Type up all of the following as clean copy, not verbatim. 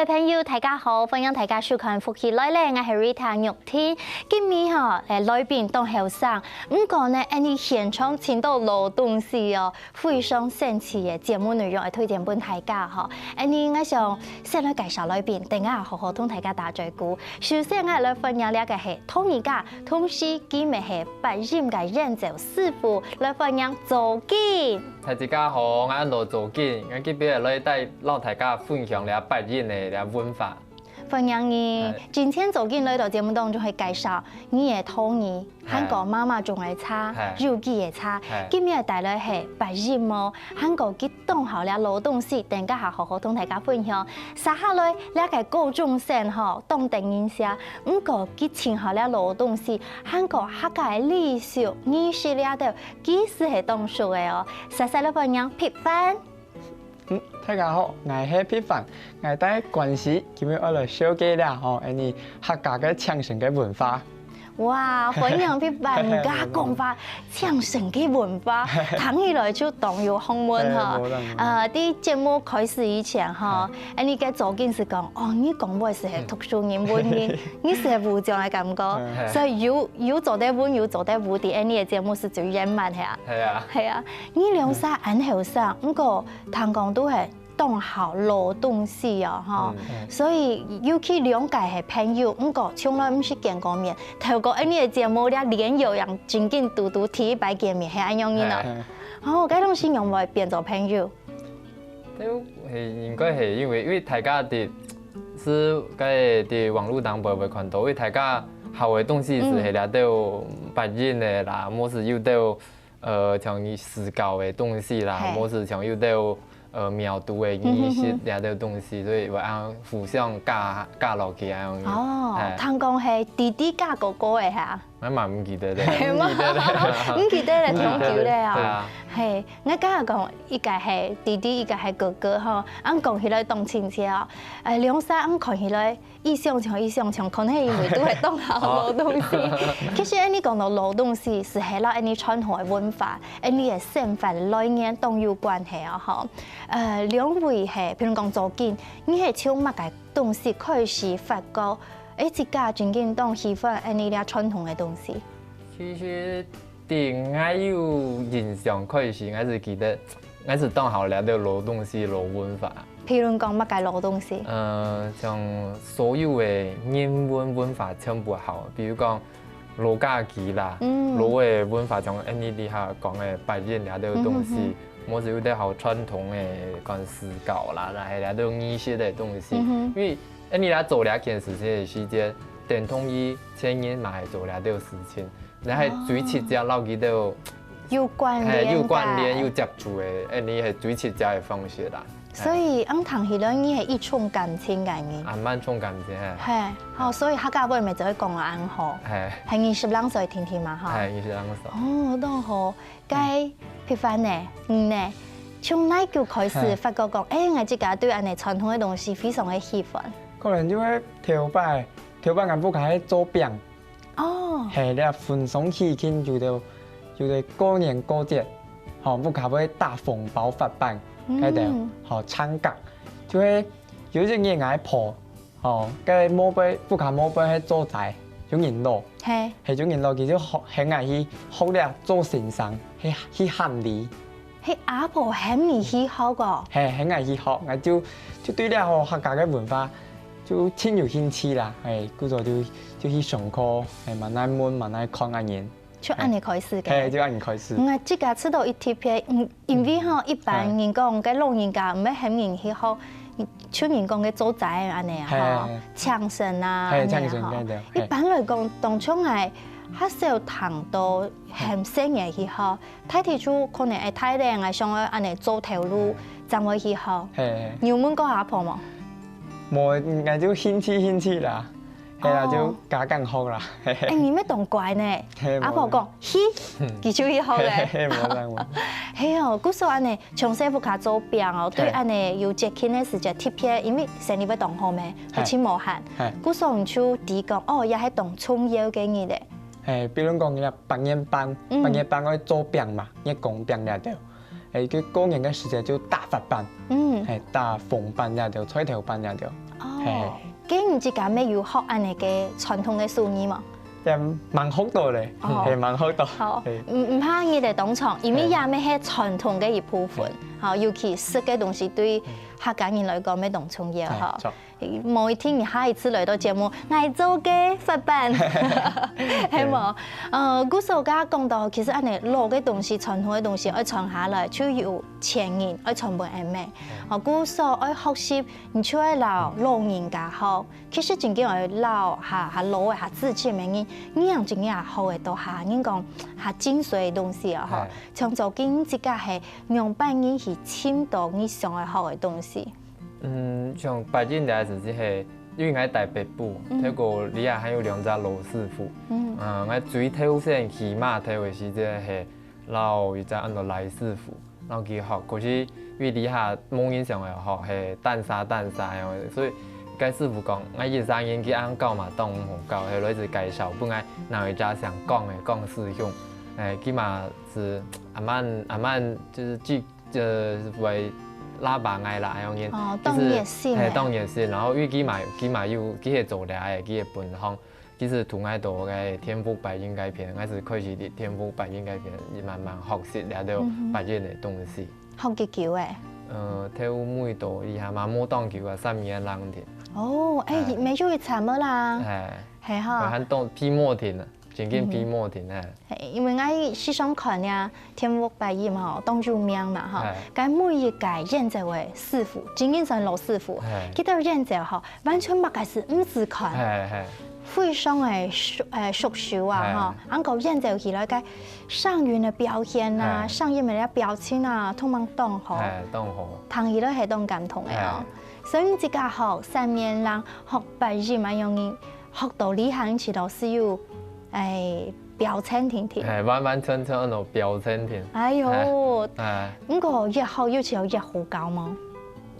位朋友，大家好，歡迎大家收看《福氣來咧》，我係 Rita 玉天。今日來賓當後生，不過呢，你現場聽到老東西哦，非常神奇嘅節目內容係推薦俾大家嗬。你我想先來介紹來賓，等下好好同大家打嘴鼓。首先我來分享呢個係同一家，同時今日係白人嘅釀酒師傅來分享做緊。大家好，我係羅做緊，我今日來帶大家分享下白人嘅文化。分享你今天做緊來到節目當中去介紹你嘅湯兒，韓國媽媽種嘅茶，肉記嘅茶。今日帶來係白人喎，韓國佢當好了老東西，等家下好好同大家分享。接下來呢個高中生嗬，當定一下，不過佢請好了老東西，韓國客家嘅歷史、歷史了都幾時係當數嘅哦。細細嚟分享撇翻。大家好，我係撇飯，我帶關係今日我來紹介啦吼，你客家嘅唱聲嘅文化。哇，分享撇飯唔加講法，唱聲嘅文化，聽起來就當有學問哈。啲節目開始以前哈，你嘅做緊是講，哦，你講話是係讀書人本人，你是係武將嘅感覺，所以有做得穩，有做得武啲，你嘅節目是最圓滿係啊。係啊。係啊，你兩曬很後生，不過聽講都係。當好老東西啊，哈，所以尤其兩屆係朋友，不過從來唔是見過面，透過呢個節目咧，連有人真緊嘟嘟第一擺見面係咁樣嘅。哦，嗰種形容會變做朋友。都係應該係因為大家啲是啲網絡當中會看到，因為大家學嘅東西是係咧都白人嘅啦，冇是有都像思考嘅東西啦，冇是像有都。描圖嘅意思，啲東西，所以話按互相加落去啊。哦，聽講係弟弟加哥哥嘅嚇。我嘛唔記得咧。係嘛？唔記得咧，挺久咧啊。係，我家下講一個係弟弟，一個係哥哥嗬。俺講起來當親戚啊，兩曬俺看起來意相像，可能係因為都係當下老東西。其實你講到老東西，是係啦，你傳統嘅文化，你嘅身份來源都有關係啊嗬。兩位係，譬如講做緊，你係從乜嘅東西開始發覺？自家真正當喜歡你哋傳統嘅東西。其實對我有印象開始，我是記得，我是當好了的老東西、老文化。譬如講乜嘅老東西？像所有嘅英文化全部好，比如講老家記啦，老嘅文化像你哋下講嘅白人了的東西。我是有啲好傳統嘅講思考啦，係啲意識嘅東西。因為你嚟做兩件事情嘅時間，等同於前年嘛係做兩啲事情，你係最直接撈佢都有關聯、有接觸嘅，你係最直接嘅方式啦。所以俺談起來，你係一種感情嘅人。蠻重感情係。係，好，所以客家話咪就可以講話啱好。係20歲天天嘛，嚇。係20歲。哦，都好。該撇翻呢，呢，從哪叫開始發覺講，我自家對俺哋傳統嘅東西非常嘅喜歡。可能就係頭擺俺不開做餅。哦。係咧，分鬆喜慶就係過年過節，好不開會大紅包發辦。喺度好參加，就係有啲嘢嗌破，哦，跟住冇俾不卡冇俾喺做仔，種銀羅，係種銀羅，佢就學喺嗌去學咧做先生，去hand理，係阿婆喺咪去學個，係喺嗌去學，我就對咧學客家嘅文化就挺有興趣啦，係，故咗就去上課，係慢慢問，慢慢看下嘢。就按你開始嘅，係就按你開始。我即家知道一貼片，因為嗬一般人講嘅老人家唔係很容易學，像人講嘅做仔安尼啊，嗬，唱聲啊，安尼啊，一般嚟講，當初係較少談到很細嘅去學，睇睇出可能係太靚啊，想要安尼做條路，就會去學。你有問過阿婆冇？冇，我就興趣啦。係啦，就加緊學啦。你咩當怪呢？阿婆講，佢就去學嘅。係啊，古時候安尼從細不卡做餅哦，對安尼有節慶嘅時節貼片，因為生意要當好咩，好似無限。古時候就啲講，哦，也係當重要嘅嘢咧。係，比如講嘅白年班我做餅嘛，一講餅嚟到。佢過年嘅時節就大發辦，係大紅辦嚟到，彩頭辦嚟到。咁唔知家咩要學安尼嘅傳統嘅手藝嘛？蠻學到咧，係蠻學到。好，唔怕你哋當場，因為也咩係傳統嘅一部分，好，尤其食嘅東西對客家人來講咩當重要嚇。某一天你下一次來到節目，我做嘅發辦，係冇？古時候家講到，其實安尼老嘅東西、傳統嘅東西，要傳下來，就要前人要傳本下面。古時候要學習，你就要老人家學。其實真正要老下老嘅下自己嘅人，你樣真正學嘅都下，你講下精髓嘅東西啊！嚇，像做緊自家係用半年去簽到你想要學嘅東西。像白進來時係，因為我喺北部，睇過你也還有兩隻老師傅。我最頭先騎馬睇嘅時陣係老一隻按照賴師傅，然後佢學，可是因為你下冇印象嘅學係蛋沙樣，所以該師傅講，我一生人佢按教嘛，當唔好教，係來自介紹，本來哪一家想講嘅講師兄，佢嘛是阿慢就是為。喇叭嗌啦，樣嘢，就是當然先，然後佢嘛有佢係做咧，佢係本行，其實同我度嘅天賦白音改編，我是開始啲天賦白音改編，慢慢學習了到白音嘅東西。學幾久誒？跳每度以下嘛冇當橋啊，3年兩天。哦，誒，未中意參乜啦？係哈。佢當批墨田啊。真經批墨田啊！因為我時常看呀，天賦白音吼當有名嘛吼，咁每一屆演奏嘅師傅，真正係老師傅，佢哋演奏吼完全冇解釋，唔只看，非常嘅熟熟啊吼，按個演奏起來嘅上雲嘅表現啊，上音嘅表情啊，通通當好，彈起來係當感動嘅哦。所以自家學3年lang學白音嘛，容易學到厲害，知道是有。表情甜甜，完全那種表情甜。哎呦，咁個越學要似有越好教嗎？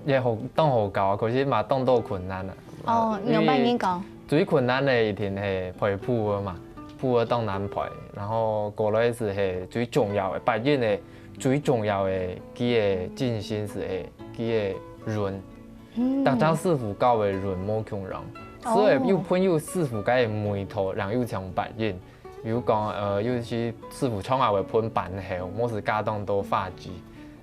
越好當好教，可是嘛當到困難啊。用白語講。最困難嘅一定係陪譜嘅嘛，譜嘅當難陪，然後過來是係最重要嘅，白音嘅最重要嘅佢嘅精神是係佢嘅潤，大家師傅教嘅潤冇強人。所以有朋友師傅佢梅頭，然後又唱白音，比如講有些師傅唱下會噴板後，冇是加當到發髻，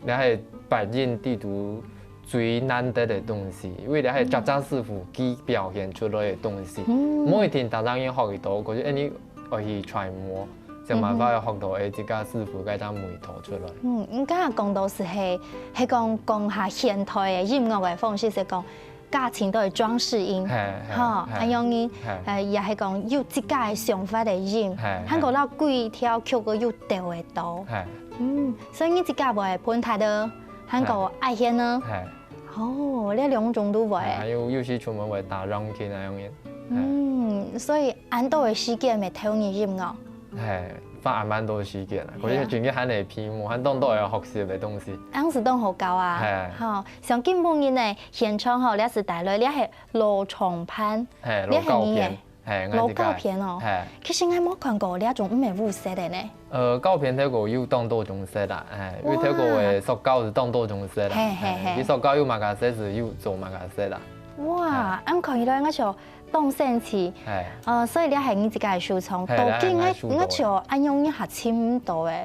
你係白音地圖最難得嘅東西，因為你係家師傅佢表現出來嘅東西，每一天大家已經學到，可是你可以揣摩，想辦法要學到自家師傅佢當梅頭出來。咁今日講到是係講下現代嘅音樂嘅方式，是講。價錢都係裝飾音，嚇，係用音，也係講要自家嘅想法嚟音，韓國佬幾條曲個要調會到，所以你自家會判睇到韓國愛獻呢，哦，呢兩種都會，有時出門會打 ranking 那樣嘢，所以按到嘅時間咪聽你音樂，花蠻多時間啦，嗰啲全部喺嚟編，我喺當都有學習嘅東西。當時當好教啊，好，像基本人呢現場吼，你是帶來，你係羅長潘，你係你嘅，羅膠片哦。其實我冇看過呢一種唔係烏色嘅呢。膠片睇過要當多種色啦，因為睇過嘅塑膠是當多種色啦，你塑膠要馬甲色是要做馬甲色啦。哇，咁看起來我就。當生詞，所以你係你自己嘅收藏，到今我就按用一下簽唔到嘅。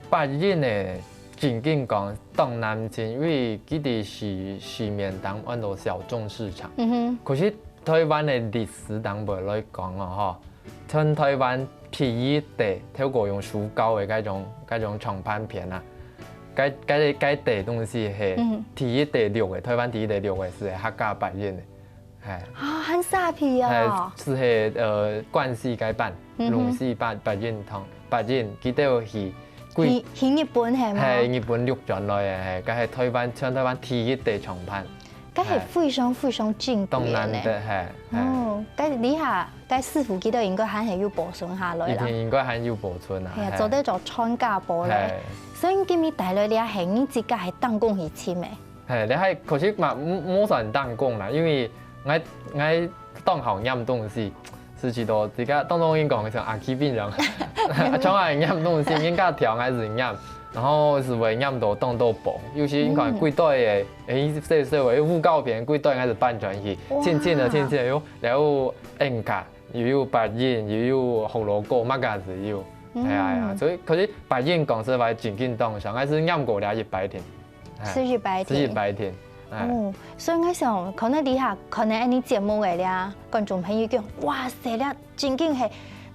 白音咧，正經講當難簽，因為佢哋市面當按到小眾市場。可是台灣嘅歷史當唔來講啊，嗬，像台灣第一代透過用樹膠嘅嗰種長pan片啊，嗰啲東西係第一代錄嘅，台灣第一代錄嘅是客家白音嘅。很沙皮啊！係關西改版，龍氏白音同白音，佢都係日本係嘛？係日本錄轉來嘅，佢係台灣第一代長盤，佢係非常非常經典嘅。哦，佢你下，佢師傅佢都應該係要保存下來啦。應該係要保存啊。係啊，做得做傳家寶咧。所以今日帶來你係你自家係當工去簽嘅。係，你係可是嘛冇算當工啦，因為我當行飲東西，是幾多？自家當已經講嘅像阿 K 邊樣，從來飲東西應該調還是飲，然后是为念到当到薄，有时你看几代的，说为预告片几代应该是扮转去，渐渐的有，然后演卡又有白燕，又有红萝卜，乜嘢子有，係啊，所以可是白燕講實話真緊當上，係是念過了一百天，是一百天，是一百天。哦，所以我想可能底下可能呢節目嘅咧，觀眾朋友講，哇塞咧，真緊係。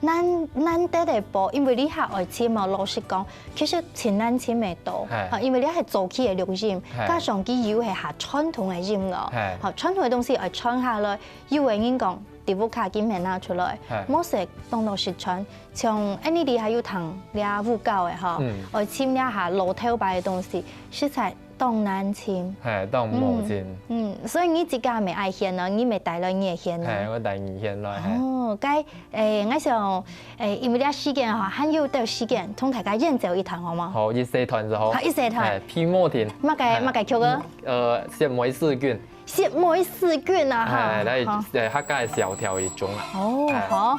難得的播，因為你下愛簽嘛，老實講，其實前難簽未到，因為你係早期嘅錄音，加上佢要係下傳統嘅音樂，傳統嘅東西愛傳下來，要為人講地方卡經名拿出來，冇食當到實傳，像呢啲係要談倆舞蹈嘅嗬，愛簽倆下老頭擺嘅東西，實在當難簽，係當冇簽，所以你自家咪愛獻咯，你咪帶來你嘅獻咯，係我帶你獻來。哦，該我想因為啲時間嚇，還有啲時間，同大家演奏一堂好嗎？好，一社團就好。一社團。披摩田。乜嘅曲啊？舌梅試卷。舌梅試卷啊嚇。係，客家嘅小調一種啊。哦，好。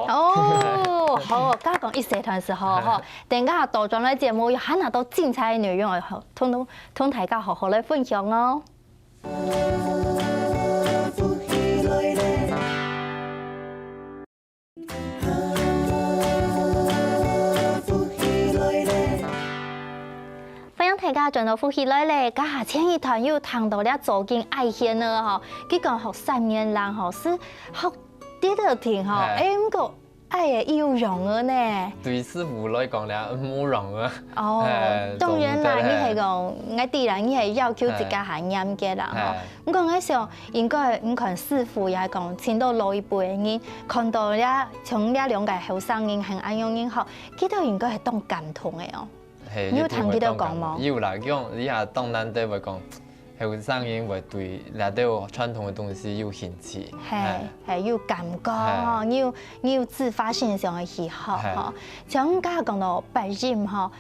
哦，好，剛講一社團時候嗬，等下到咗呢節目有很多精彩嘅內容，我同大家好好嚟分享哦。歡迎大家進到呼吸來咧，家下前一團又談到了走進愛獻啦嗬，佢講學3年lang嗬，是學啲都聽嗬，唔過愛嘅要容嘅呢。對師傅來講咧，冇容啊。哦，當然啦，你係講我啲人，你係要求自家係嚴嘅啦嗬。咁講我想應該唔看師傅也係講，前到老一輩嘅人看到咧，從呢兩個後生人係安樣人學，佢都應該係當感動嘅哦。你有聽佢哋講嗎？有啦，講以下當難得會講，後生人會對嗱啲傳統嘅東西有興趣，係有感覺，要自發性上嘅喜好嗬。像家講到白音嗬，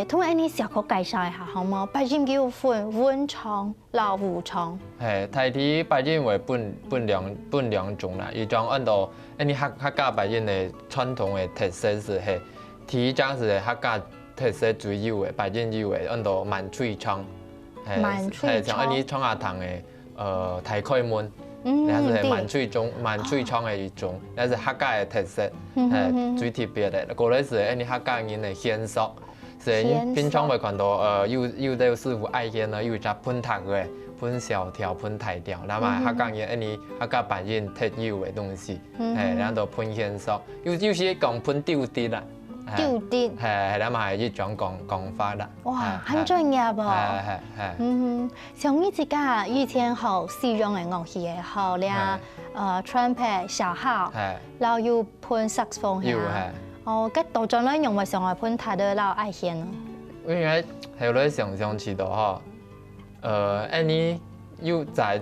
同你小可介紹一下好嗎？白音叫分溫唱、老武唱。係，大體白音為分兩種啦，一種按照你客家白音嘅傳統嘅特色是係，第一種是客家特色最有嘅白音有嘅，按照滿嘴唱，係像你唱下堂嘅大開門，你係滿嘴唱嘅一種，你係客家嘅特色，係最特別嘅。過來是你客家人嘅獻術，是平常會看到有啲師傅愛獻啦，有隻噴塔嘅。噴小條、噴大條，那麼客家人你客家白音特有嘅東西，係然後噴獻術，有時講噴吊滴啦。吊滴係，咁係一種講法啦。哇，很專業噃。係。像你自家以前學西洋嘅樂器嘅，學咧trumpet 小號，然後要噴薩克斯風係。哦，咁到咗咧用咪上來噴塔都老愛獻咯。因為後來常常知道嗬，你要在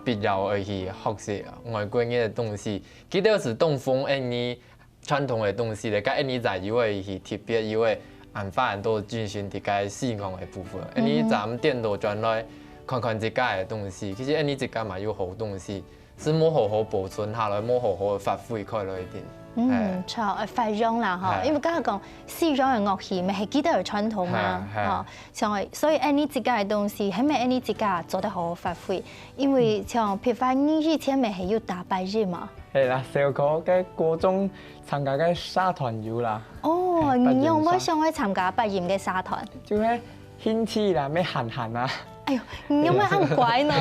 必要去學習外國嘅東西，佢都是東風你。傳統嘅東西咧，咁你就要去特別要去研發很多進行啲個視覺嘅部分。你就咁電腦轉來看看自家嘅東西，其實你自家嘛有好東西，是冇好好保存下來，冇好好發揮開來啲。錯，發揚啦嗬，因為剛才講西洋嘅樂器咪係幾多係傳統嘛，像所以你自家嘅東西係咪你自家做得好好發揮？因為像譬如話你以前咪係要打白日嘛。係啦，小可嘅國中參加嘅社團有啦。哦，你有冇想去參加白音嘅社團？就係興趣啦，咩閒啊。哎呦，你有冇咁乖呢？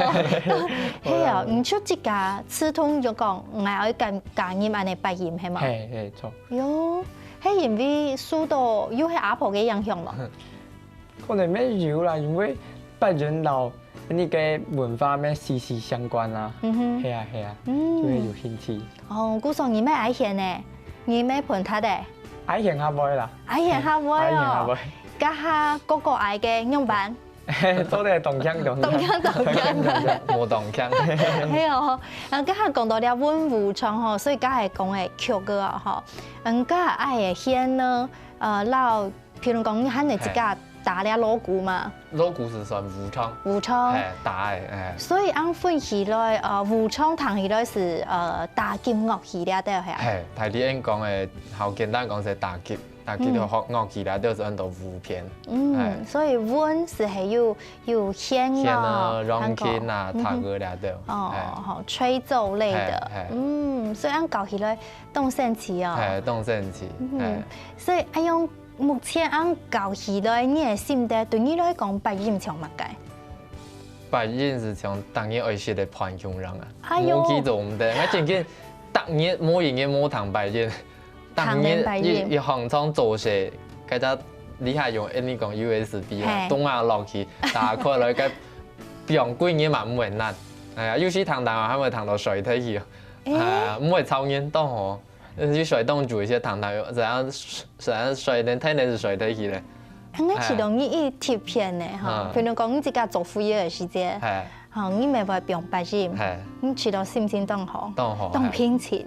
係啊，唔出自家刺通就講，我要教你安尼白音係嘛？係錯。喲，係因為受到有係阿婆嘅影響咯。可能咩有啦，因為白音老。你嘅文化咩息息相關啦，係啊，就會有興趣。哦，古時你咩愛獻呢？你咩盤他的？愛現下妹啦，愛現下妹哦，家下個個愛嘅樣板，都係動腔，冇動腔。係哦，家下講到了阮武昌吼，所以家係講嘅曲歌啊吼，家愛嘅獻呢，老，譬如講喊你自家打了鑼鼓嘛，鑼鼓是算武昌，武昌，打嘅，所以按分起來，武昌彈起來是打擊樂器了，對係啊。係，睇啲人講嘅，好簡單講係打擊就學樂器啦，都是按到武片。所以阮是係有獻啊、鋼琴啊、塔歌啦都。好，吹奏類的。所以按搞起來動身體哦。係，動身體。所以按用。目前按搞起來，你嘅心得對你來講，白音唱乜嘅？白音是像當年愛學的潘雄人啊，冇記住唔得，我真見當年冇人嘅冇彈白音，當年一行廠做事，佢就你係用呢個 USB 啊，東亞落去打開來個標幾年嘛唔會難，係啊，有時彈彈還會彈到水體去，係啊，唔會超音當好。去水洞煮一些糖糖，怎樣水能睇你是水體去咧？我其中一貼片咧，哈，譬如講你自家做副業嘅時間，嚇，你咪會用白音，你知道心情當好，當平靜。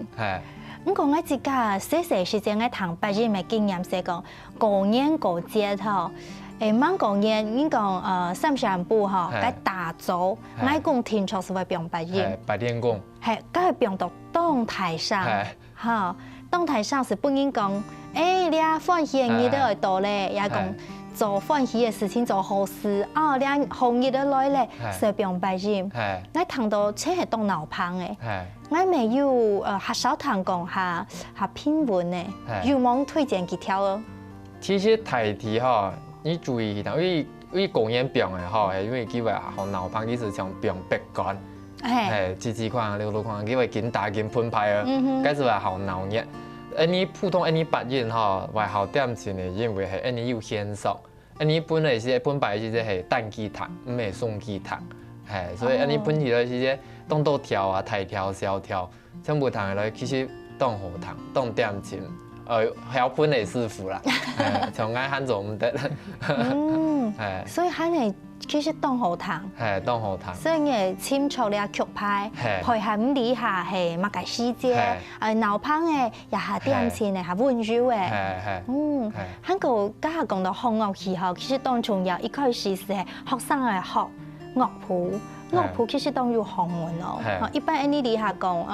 我講我自家細時間我彈白音嘅經驗係講過年過節吼，晚過年你講三十步吼，該打坐，我講聽錯是會用白音，白天講，係，該係用到當台上。好，當台上是不應講，你啊歡喜嘅日都來到咧，也講做歡喜嘅事情做好事，你啊紅日都來咧，是不用白音。我彈到真係當腦胖嘅，我沒有學少彈講下拼文嘅，有冇推薦幾條咯？其實台題吼，你注意下，因為公演表嘅吼，係因為佢話學腦胖，佢是像表白幹。幾款6款，佢會緊打緊噴牌啊，嗰時話好鬧熱。你普通你白音吼，話好點錢嘅，因為係你有顯熟。你本嚟是本白是係單吉他，唔係雙吉他，所以你本起來是當到調啊、大調、小調，全部彈來其實當好彈，當點錢。曉本嚟師傅啦，從愛喊做唔得。所以喊你。其實當好彈，當好彈，所以你清楚你曲牌，配合唔理下係乜嘅細節，腦胖嘅也係點錢嘅，係溫柔嘅。韓國家下講到學樂器後，其實當重要一開始係學生係學樂譜。樂譜其實當要學問咯，一般你理下講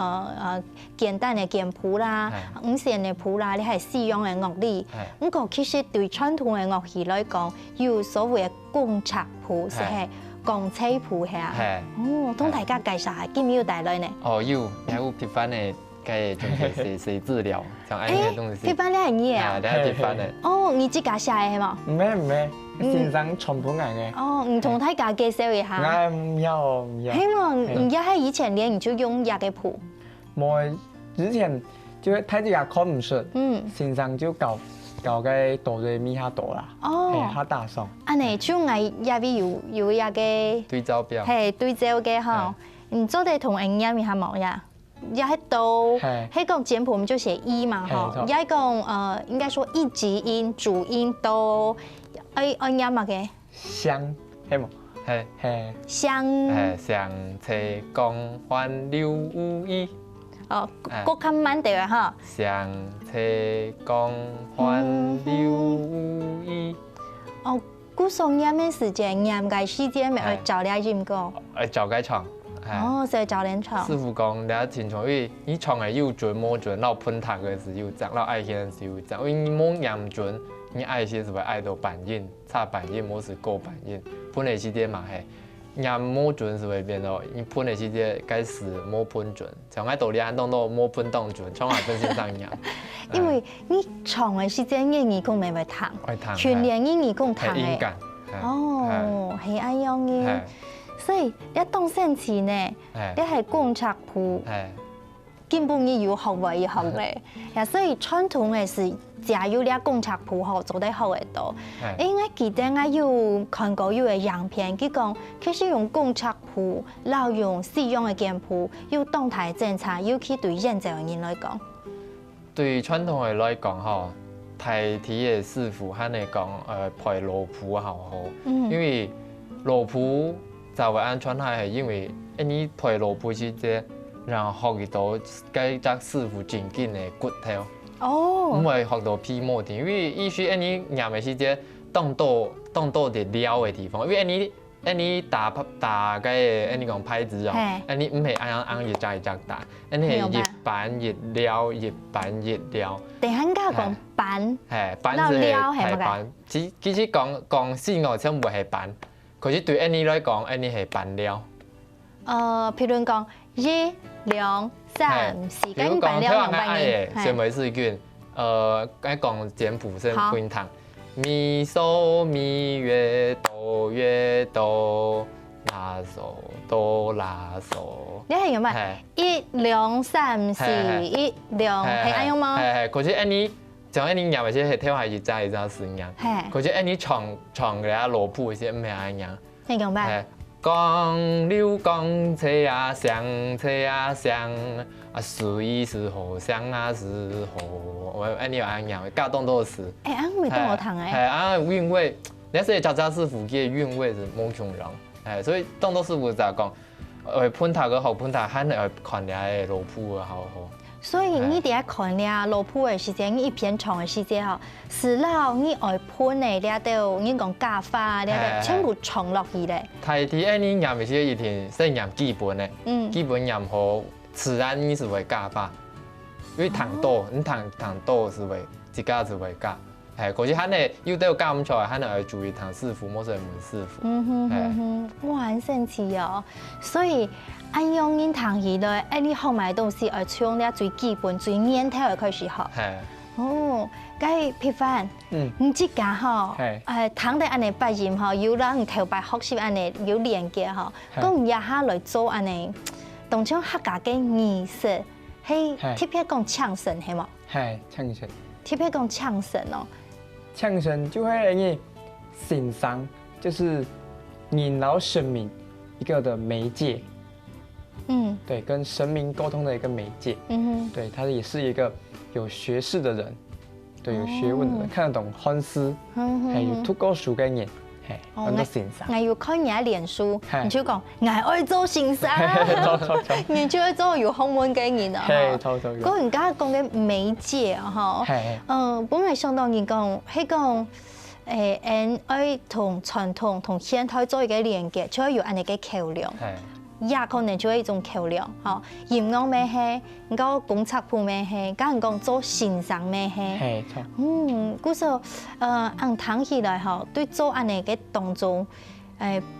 簡單嘅簡譜啦、五線嘅譜啦，你係西洋嘅樂理。咁個其實對傳統嘅樂器來講，有所謂嘅共冊譜，即係共冊譜係啊。同大家介紹下，有冇帶來呢？有批翻嘅，嘅仲係寫資料，像呢啲東西。批翻你係你啊？你係批翻嘅。你自家寫嘅係嘛？唔係。先生全部人嘅。唔同大家介紹一下。我唔要。希望而家喺以前練，你就用壓嘅譜。冇，之前就睇啲人看唔順，先生就教嘅哆來咪下哆啦，下大聲。你就嗌壓邊有壓嘅對照表。係對照嘅嚇，你做得同人家咪下冇呀？也喺度，喺個簡譜我們就寫一嘛哈，也講應該說一級音、主音都。按音嘛嘅，相係冇，係相，相車共歡六五一，國較慢啲啊哈，相車共歡六五一，古上音嘅時間，音嘅時間咪去教你音歌，教佢唱，所以教你唱。師傅講你清楚，因為你唱嘅有準冇準，老噴塔嘅是有準，老愛現是有準，因為你冇音準。你愛些是會愛到半音，差半音冇是過半音，噴的時間嘛係，音冇準是會變到，你噴的時間該時冇噴準，像愛到你按當到冇噴當準，唱下真係上音。因為你唱的時間嘅耳孔咪會彈，全連嘅耳孔彈嘅。係安樣嘅，所以一當聲詞呢，你係共冊譜，根本你要學為學嘅，所以傳統嘅是。假如你共冊譜好做得好嘅多，我記得我有看過有個樣片，佢講其實用共冊譜，然後用西洋嘅簡譜，有動態政策，尤其對現在嘅人來講。對傳統嘅來講，吼，台体的师傅喊你讲，陪罗普好好，因为罗普就会安全系，因为你陪罗普时节，然后学到跟只师傅真紧的骨头，唔会学到皮毛的，因为伊许你念的时节，动到的撩的地方，因为你打个你讲拍子哦，你唔系按一只打，你系越板越撩，越板越撩。等下讲板，板是系板，其实讲四個全部係板，可是對你來講，你係板了。譬如講1、2、3、4，跟板了兩板嘅。先咪試卷，講簡譜先分堂。咪嗦咪月哆，拉嗦哆拉嗦。你係用咩？1、2、3、4、1、2，係咁樣嗎？係，可是你。像你念的些係跳下一陣時念，可是你唱嘅羅譜嗰些唔係咁樣。你講咩？江流江車啊，香車啊香，水是河香啊是河，我你有咁樣，加動都是。啱未到我堂誒。韻味，你說家師傅嘅韻味是冇窮人，所以動作師傅就講，判頭嘅好判頭，肯定看你嘅羅譜嘅好好。所以你伫遐看了羅譜的時間，你一邊唱的時間吼，是老你愛噴的了都，你講假法了都，全部唱落去咧。台啲你念的些一定是念基本的，基本念好，自然你是會假法，因為彈多，你彈多是會一家是會假，可是佢哋有啲教唔出來，佢哋要注意彈師傅，冇說問師傅。哇，很神奇哦，所以。按樣因彈起來，你學埋東西要從咧最基本、最源頭嘅開始學。哦，咁譬凡，你即家吼，彈得安尼八音吼，有人頭擺學習安尼有連結吼，咁也下來做安尼，當像客家嘅儀式，係特別講唱神係冇？係唱神。特別講唱神哦。唱神就會你欣賞，就是你老神明一個的媒介。对，跟神明沟通的一个媒介。对，他也是一个有学识的人，对，有学问的人，看得懂漢詩，係要讀過書嘅人，係揾到欣賞。我要看人家臉書，你就講我愛做欣賞，你就會做有學問嘅人啊。係，錯。嗰人家講嘅媒介啊，嗬，本來相當於講係講愛同傳統同現代做一個連結，就要安尼嘅橋梁。也可能就係一種橋梁，吼，音樂咩係，唔講公測譜咩係，甲人講做欣賞咩係。係錯。故說按聽起來吼，對做安尼嘅當中，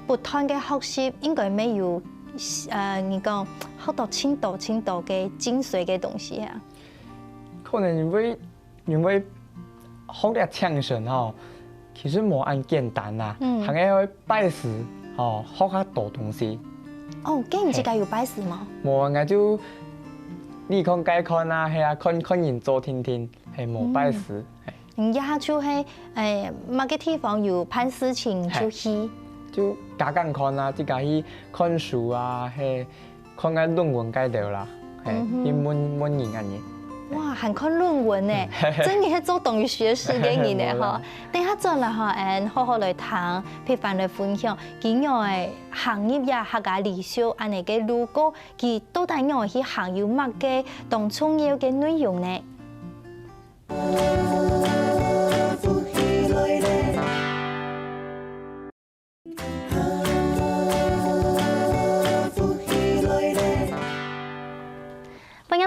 不斷嘅學習應該沒有你講學到青島嘅精髓嘅東西啊。可能因為學啲唱神吼，其實冇咁簡單啦，係要拜師吼，學下多東西。竟然自己要擺事嗎？冇啊，就你看該看啊，係啊，看人做聽，係冇擺事。人家就係某個地方有辦事情就去，就家看啊，自家去看書啊，係看個論文該到啦，係去問人安尼。哇，還看論文呢，真係做等於學士嘅人呢嗬。等下再來嗬，好好來談，譬如來分享，幾樣嘅行業呀，客家離休安尼嘅路過，佢到底樣去行有乜嘅當重要嘅內容呢？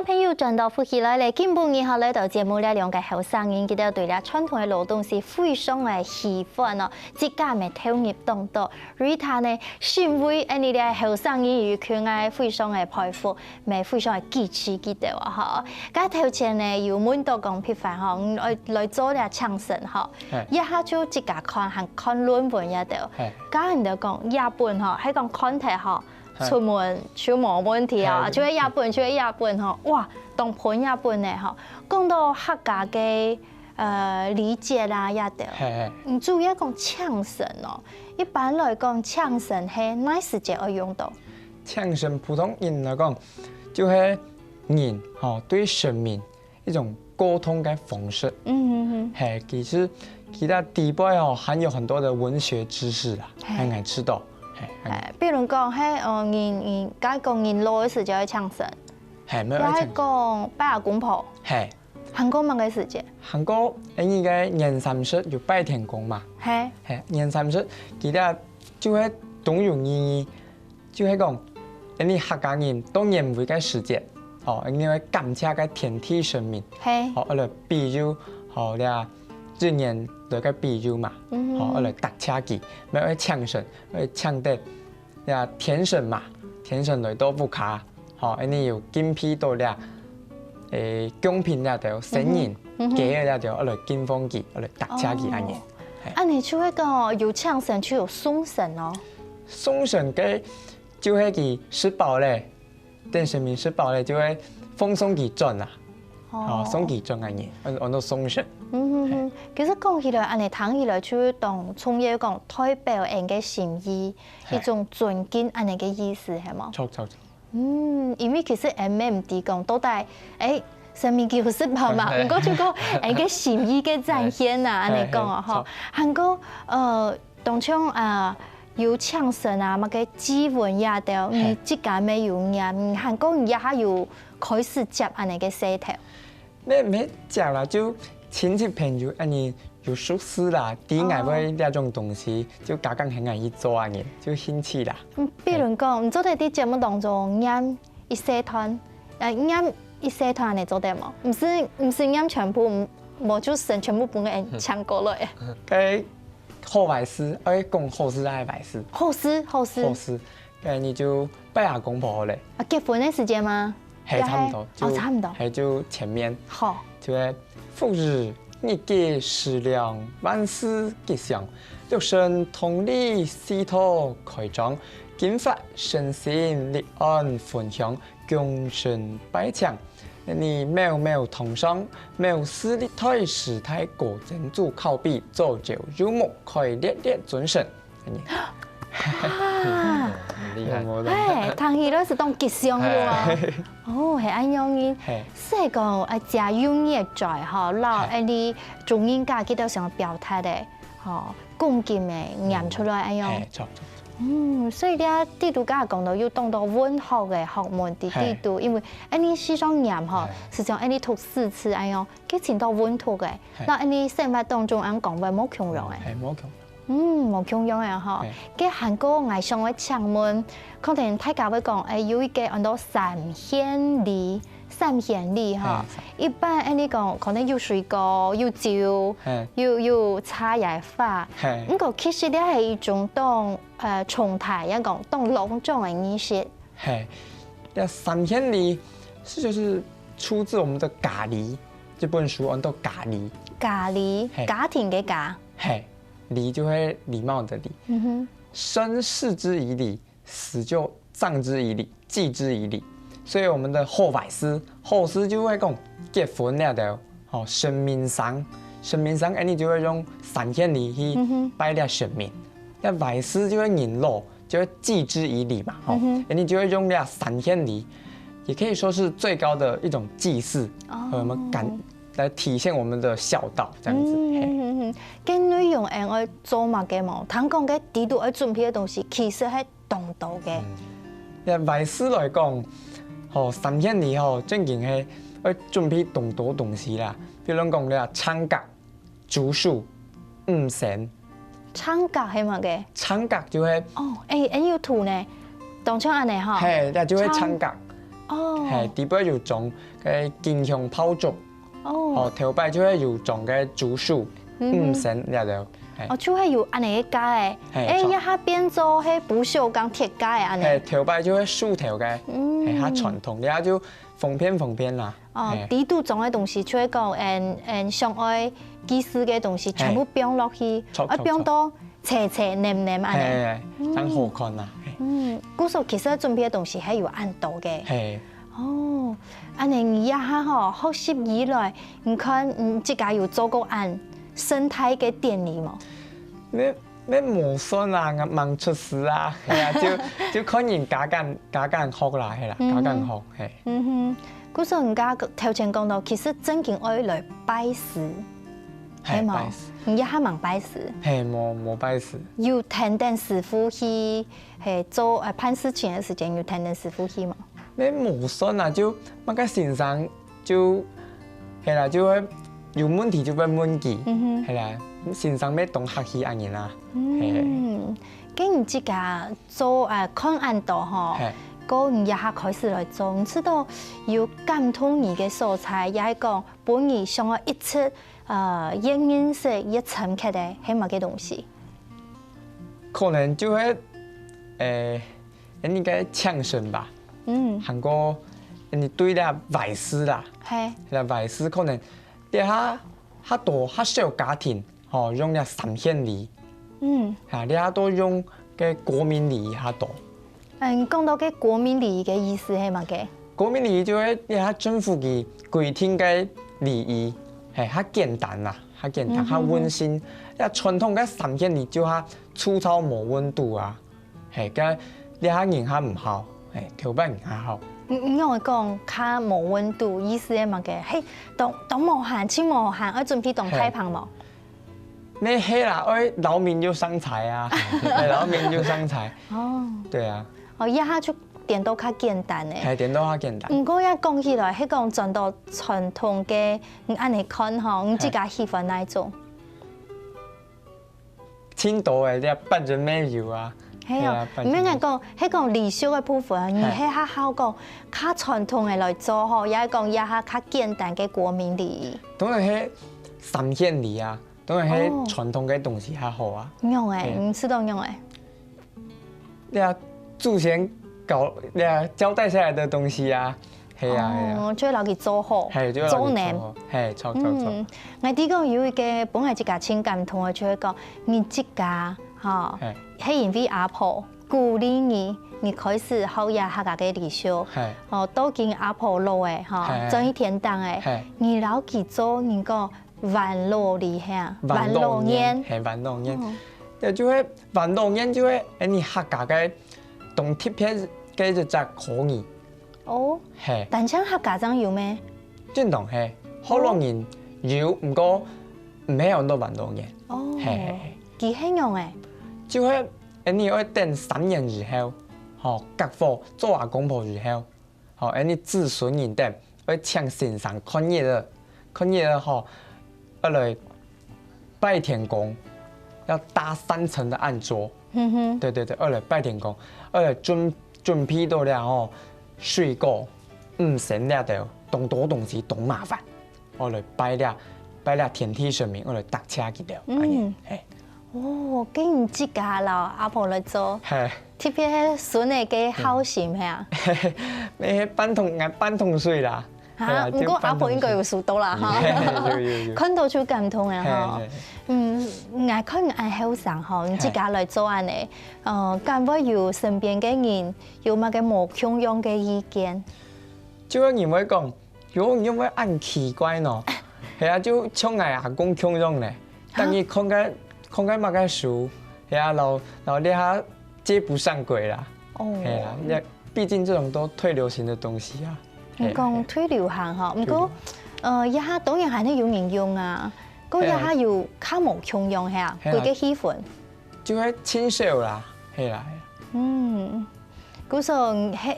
朋友轉到呼起來咧，今半年後咧，就節目咧兩個後生人，佢哋對咧傳統嘅勞動是非常嘅喜歡哦，自家咪投入當多。Rita 呢，身為呢啲後生人，與佢係非常嘅佩服，咪非常嘅支持佢哋喎，嗬。咁頭前呢，有滿多講譬如嗬，來做咧唱神嗬，一下就自家看論文一度，咁人哋講日本嗬，喺講看題嗬。出門就冇問題啊！就係日本嗬，哇，當盤日本嘅嗬，講到客家嘅理解啦一度，主要講唱神哦。一般來講，唱神係哪時節會用到？唱神普通人來講，就係人嗬對神明一种沟通的方式。嘿，其他底部哦含有很多的文学知识啦，很爱知道。比如讲，人假讲人老的时就要唱神，没有唱。讲拜阿公婆。韩国乜嘅時節？韓國應該年30就拜天公嘛。年30，其他就係動用意義，就係講，你客家人當年會嘅時節，因為感謝嘅天地神明。嚟比喻，咧一年嚟嘅比喻嘛。嚟搭車機，咪去唱神，去唱得，咧天神嘛，天神嚟到不卡，你有金批到咧。公平了就新人，假了就嚟金風機，嚟搭車機安嘢。你就係講有唱神，就有送神哦。送神嘅就係佢吃飽咧，等神明吃飽咧就係奉送佢樽啊，送佢樽安嘢，我都送神。其實講起來，你聽起來就當從嘢講代表人嘅心意，一種尊敬安尼嘅意思係嗎？錯。因為其實唔知講到底，神明叫食飽嘛，唔過就講人嘅心意嘅展現啊，安尼講啊，嗬。韓國當像有唱神啊，乜嘅祭文也掉，你即間沒有念，韓國也還有開始接安尼嘅勢頭。沒接啦，就親戚朋友安尼有熟識啦，啲愛會呢種東西，就家講很愛去做安尼，就興趣啦。比如講，你做喺啲節目當中念一社團，念一社團你做得冇？唔是念全部，冇就神全部本個人唱過來。嘅好壞事，講好事係壞事。好事，你就拜下公婆咧。結婚嘅時間嗎？係差唔多，差唔多。係就前面。好。就係復日。日結時良，萬事吉祥，六神同理，四土開張，金髮身心立安分享，共神百強。你妙妙同商，妙事立台，時態果真主靠壁，做就入目，可以列列尊神。啊，厲害！聽起來是當吉祥嘅喎，係安樣嘅。所以講家有業在嗬，嗱，你中人家佢都想表態嘅，恭敬嘅念出來安樣。所以咧，地度家講到要當到文學嘅學問啲地度，因為你時常念嗬，時常你讀4次安樣，佢前到文學嘅，嗱你生活當中安講話冇強弱嘅。冇強樣嘅嗬，嘅韓國藝上嘅唱文，可能大家會講有一個很多三獻禮嗬，一般你講可能有水果、有酒、有茶葉花，咁個其實咧係一種當重態一講當隆重嘅儀式。三獻禮是就是出自我們的咖喱這本書，我都咖喱。咖喱，家庭嘅家。禮就會禮貌的禮，生視之以禮，死就葬之以禮，祭之以禮。所以我們的後拜師就會講結婚了的，神明上，你就會用三獻禮去拜了神明。那拜師就會人老，就會祭之以禮嘛，你就會用了三獻禮，也可以說是最高的一種祭祀，我們來體現我們的孝道，這樣子。嘅內容我做乜嘅冇？聽講嘅地度要準備嘅東西，其實係當道嘅。拜師來講，三獻禮正經係要準備當多東西啦。比如講咧，창각、竹樹、神。창각係乜嘅？창각就係要圖呢？當初安尼嗬。係，就係창각。係，地部要種嘅金香炮竹。頭擺就係要種嘅竹樹。神了就，就係有安尼嘅家嘅，一下變做係不鏽鋼鐵家嘅安尼。頭擺就係樹頭嘅，係較傳統，然後就封片啦。地度種嘅東西，就係講上愛祭祀嘅東西，全部標落去，標到斜黏安尼，真好看啊！古時候其實準備嘅東西係有按道嘅。安尼一下學習以來，你看即家有做過按生態嘅典禮冇？咩冇算啊，忙出事啊，係啊，就看人家間學啦，係啦，家間學係。古時候人家頭前講到，其實正經愛來拜師，係冇？你一下忙拜師？係冇拜師。有聽等師傅去係做辦事情嘅時間，有聽等師傅去嘛？你冇信啊，就乜個先生就係啦，就會有問題就會問佢，係啦，先生咩懂學習安然啦。咁你自家做看案度吼，個你一下開始來做，你知道有感通你嘅素材，也係講本意想要一出認識一深刻嘅係乜嘅東西？可能就係你嘅唱聲吧。韓國你對啦外師啦，係啦外師可能啲較多較小家庭，吼用啦三獻禮。你下都用嘅國民禮儀較多。講到嘅國民禮儀嘅意思係乜嘅？國民禮儀就係你下政府嘅規定嘅禮儀，係較簡單啦，較簡單，較溫馨。一傳統嘅三獻禮就較粗糙冇溫度啊，係嘅你下人較唔好，係條班人較好。你用講較冇溫度，意思係乜嘅？係當無限，超無限，我準備當太胖冇？你係啦，我老面就生財啊，老面就生財。哦，對啊。一下就點到較簡單嘅。係點到較簡單。不過一講起來，係講轉到傳統嘅，你按嚟看吼，你自家喜歡哪一種？青島嘅啲八人咩油啊？係啊，唔應該講，係講禮俗嘅部分，而係較好講較傳統嘅來做吼，也係講一下較簡單嘅國民禮儀。當然係三獻禮啊。當然係傳統嘅東西較好啊。用誒，唔知道用誒。你啊，祖先搞你啊交代下來的東西啊，係啊係啊。最留佢做好，做難。係錯。我啲講有一個本來自家情感同我就係講，你自家嚇係因為阿婆鼓勵你開始學下客家嘅禮俗，都見阿婆老誒嚇，做一天當誒，你老佢做你講。萬樂禮嚇，萬樂宴係萬樂宴，就係萬樂宴就係你客家嘅當特別嘅一隻可以。哦，係。但係客家真有咩？正當係，可能人有，唔過唔係用到萬樂宴。哦，係。幾興用誒？就係你要等3年以後，嗬，隔火做阿公婆以後，嗬，你子孫人等要請先生看嘢啦，嗬。二來拜天公，要搭3層的案桌。對，二來拜天公，二來準備到了吼，水果唔成了的，當多東西當麻煩。二來拜了天地神明，二來搭車去了。哦，竟然自家老阿婆來做，特別孫嘅嘅好心係啊。你辦同水啦。嚇，不過阿婆應該有數到啦嚇，看到就感動啊嚇。我看俺後生嚇，你自家來做安尼，敢會有身邊嘅人有乜嘅無共樣嘅意見？就有人會講，有人會按奇怪喏，係啊，就像我阿公共樣咧，但係看個乜嘅書，係啊，老啲下接不上軌啦，係啊，畢竟這種都退流行的東西啊。你講退流行嗬，唔過一下當然係你有人用啊，嗰一下要較無共用係啊，佢嘅喜歡就係清秀啦，係啦。嗰時候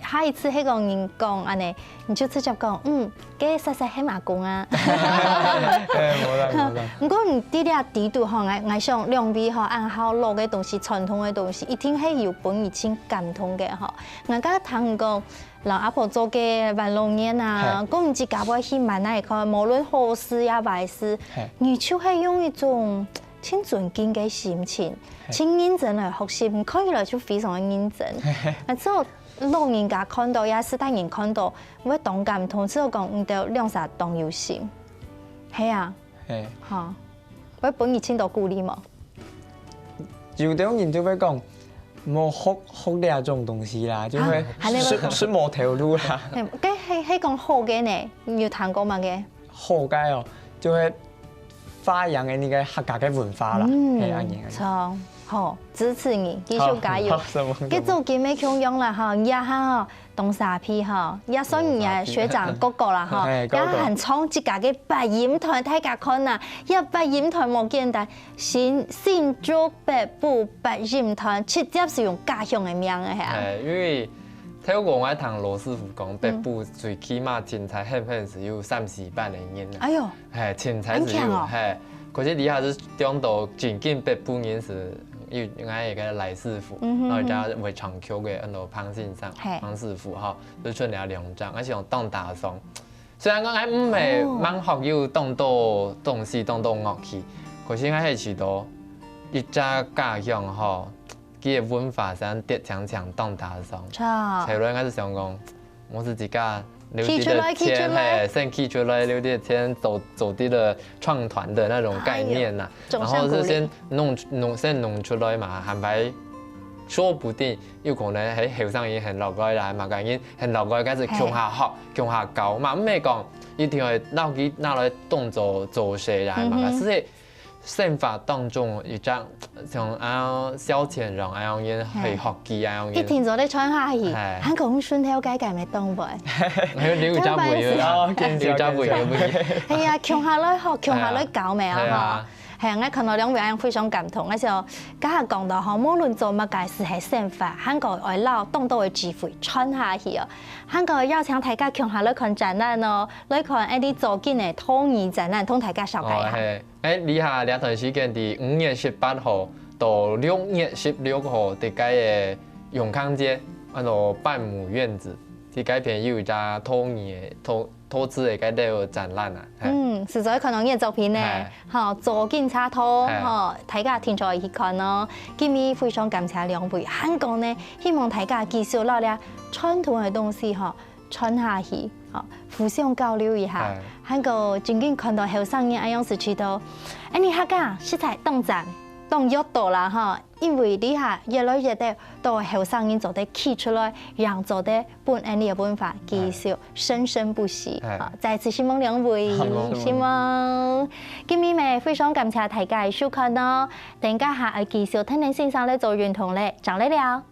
下一次迄個人講安尼，你就直接講嘅細細係阿公啊。冇啦。唔過唔啲啲地度嗬，我想兩邊嗬按好老嘅東西、傳統嘅東西，一定係有本意情感通嘅嗬。我家聽講老阿婆做嘅萬樂宴啊，講唔知搞唔起萬那一個，無論好事呀壞事，你就係用一種挺尊敬嘅心情，挺認真嚟學習，看起來就非常嘅認真。之後老人家看到，也是大人看到，我同感同，之後講唔到兩啥當有心，係啊，嚇，我本意青島鼓勵嘛。有啲人就會講，冇學呢種東西啦，就會是冇條路啦。係講好嘅呢，你有談過嘛嘅？好嘅哦，就係發揚嘅呢個客家嘅文化啦，係啊，錯。好，支持你，繼續加油。繼續見咩強樣啦哈，也哈東沙皮哈，也算你嘅學長哥哥啦哈，也很創自家嘅白煙台，大家看啊，一白煙台冇簡單，新竹北部白煙台直接是用家鄉嘅名嘅係。因為聽過我同羅師傅講，北部最起碼青菜是有30班嘅人啦。哎呦，係青菜是有，係，可是底下是講到近近北部人是。因為我係個賴師傅，然後而家會長橋嘅喺度潘先生、潘師傅哈，都出嚟兩張，而且用當打son雖然講我唔係蠻學要當到東西、當到樂器，可是我係知道一隻家鄉哈，佢嘅文化上跌強當打son才來我是想講，我是自家。留啲的錢，嘿，先key出來，留啲的錢走啲的創團的那種概念呐，然後是先弄出來嘛，係咪？說不定有可能喺後生已很老過來嘛，究竟很老過來開始強下學、強下教嘛，唔係講一定係拿來當做事來嘛，是生活當中一隻像消遣人一樣嘢去學技一樣嘢。一天就咧穿下去，香港順條街街咪當袂。你要會啊，你要會。係啊，強下來學，強下來教咪啊嗬。係啊，我看到兩位非常感動。嗰時候，家下講到嗬，無論做乜嘅事係生活，香港外佬當到嘅機會穿下去哦。香港邀請大家強下來看展覽哦，來看一啲做緊嘅統一展覽，同大家紹介下。以下兩段時間喺5月18號到6月16號，喺個嘅永康街嗰度半畝院子，喺嗰邊有一家統一嘅投資嘅嗰個展覽啊。實在看到呢個作品呢，嚇做緊插圖，嚇大家聽咗去看咯。今日非常感謝兩位，香港呢希望大家繼續攞啲傳統嘅東西嚇傳下去，嚇互相交流一下。香港最近看到後生人樣子知道，你客家食材當賺當喐到啦嚇，因為你下越來越多後生人做得起出來，讓做得本地嘅文化繼續生生不息。再次希望兩位，希望今日咪非常感謝大家嘅收看咯，等家下繼續聽聽先生咧做認同咧，講你了。